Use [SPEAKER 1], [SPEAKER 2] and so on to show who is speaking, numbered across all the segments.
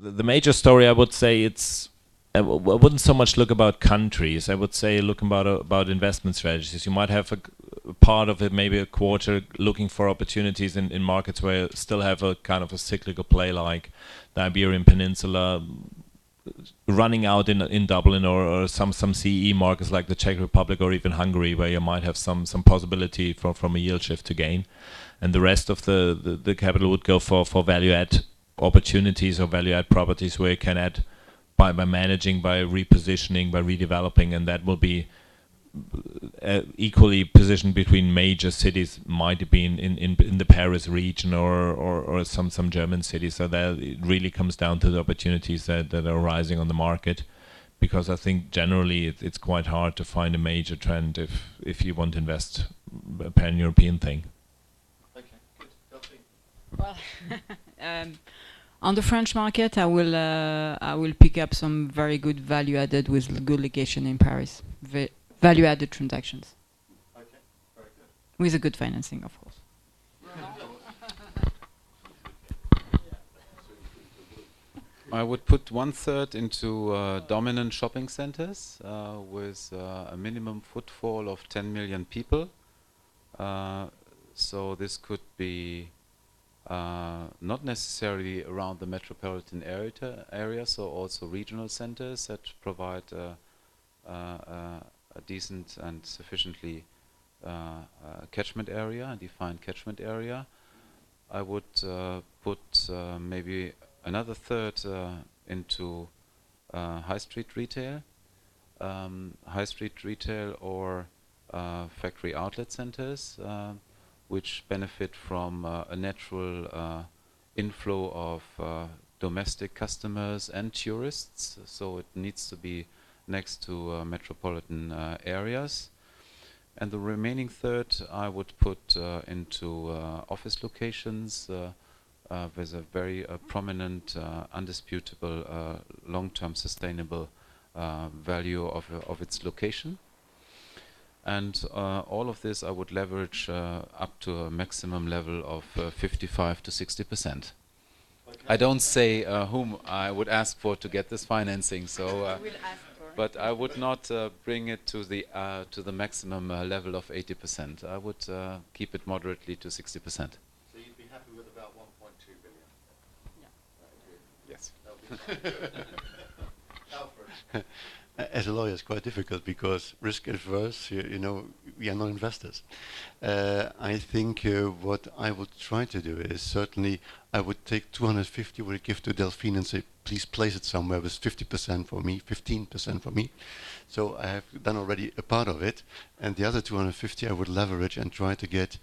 [SPEAKER 1] the major story, I would say I wouldn't so much look about countries. I would say look about investment strategies. You might have a part of it, maybe a quarter, looking for opportunities in markets where you still have a kind of a cyclical play, like the Iberian Peninsula, running out in Dublin, or some CE markets like the Czech Republic or even Hungary, where you might have some possibility from a yield shift to gain, and the rest of the capital would go for value add opportunities or value add properties where you can add by managing, by repositioning, by redeveloping, and that will be equally positioned between major cities, might be in the Paris region or some German cities. So that it really comes down to the opportunities that are rising on the market, because I think generally it's quite hard to find a major trend if you want to invest a pan-European thing.
[SPEAKER 2] Okay, good. Delphine.
[SPEAKER 3] Well, on the French market, I will pick up some very good value added with good location in Paris. Value added transactions.
[SPEAKER 2] Okay, very good.
[SPEAKER 3] With a good financing, of course.
[SPEAKER 4] I would put 1/3 into dominant shopping centers with a minimum footfall of 10 million people. So this could be not necessarily around the metropolitan area, so also regional centers that provide a decent and sufficiently catchment area, a defined catchment area. I would put maybe another third into high street retail, or factory outlet centers, which benefit from a natural inflow of domestic customers and tourists. So it needs to be next to metropolitan areas. And the remaining third I would put into office locations with a very prominent, undisputable, long-term sustainable value of its location. And all of this I would leverage up to a maximum level of 55 to 60%. Okay. I don't say whom I would ask for to get this financing, so but I would not bring it to the maximum level of 80%. I would keep it moderately to 60%.
[SPEAKER 2] So you'd be happy with about 1.2 billion?
[SPEAKER 4] Yeah. Yes.
[SPEAKER 2] Alfred.
[SPEAKER 5] As a lawyer, it's quite difficult because risk adverse, you know, we are not investors. I think what I would try to do is certainly I would take 250, would give to Delphine and say, please place it somewhere with 50% for me, 15% for me. So I have done already a part of it, and the other 250 I would leverage and try to get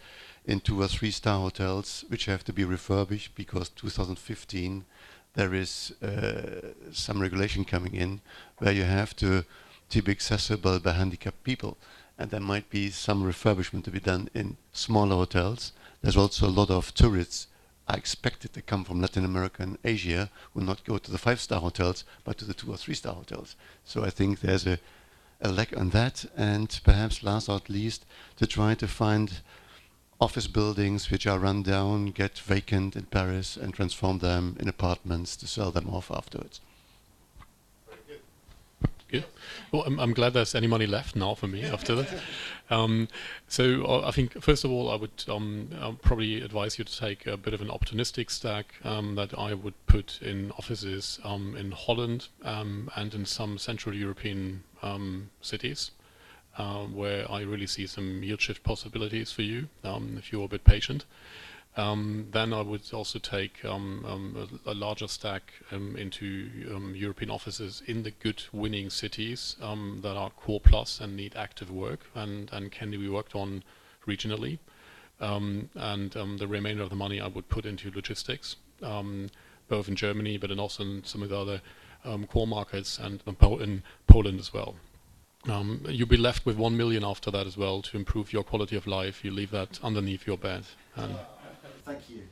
[SPEAKER 5] in 2 or 3 star hotels, which have to be refurbished because 2015 there is some regulation coming in where you have to be accessible by handicapped people, and there might be some refurbishment to be done in smaller hotels. There's also a lot of tourists are expected to come from Latin America and Asia, will not go to the 5-star hotels but to the 2 or 3 star hotels. So I think there's a lack on that, and perhaps last not least to try to find office buildings which are run down, get vacant in Paris, and transform them in apartments to sell them off afterwards.
[SPEAKER 2] Very good.
[SPEAKER 6] Good. Well, I'm glad there's any money left now for me after that. So I think first of all I would probably advise you to take a bit of an opportunistic stack that I would put in offices in Holland and in some Central European cities. Where I really see some yield shift possibilities for you, if you're a bit patient. Then I would also take a larger stack into European offices in the good winning cities that are core plus and need active work and can be worked on regionally. And the remainder of the money I would put into logistics, both in Germany but also in some of the other core markets and in Poland as well. You'll be left with 1 million after that as well to improve your quality of life. You leave that underneath your bed.
[SPEAKER 2] Thank you.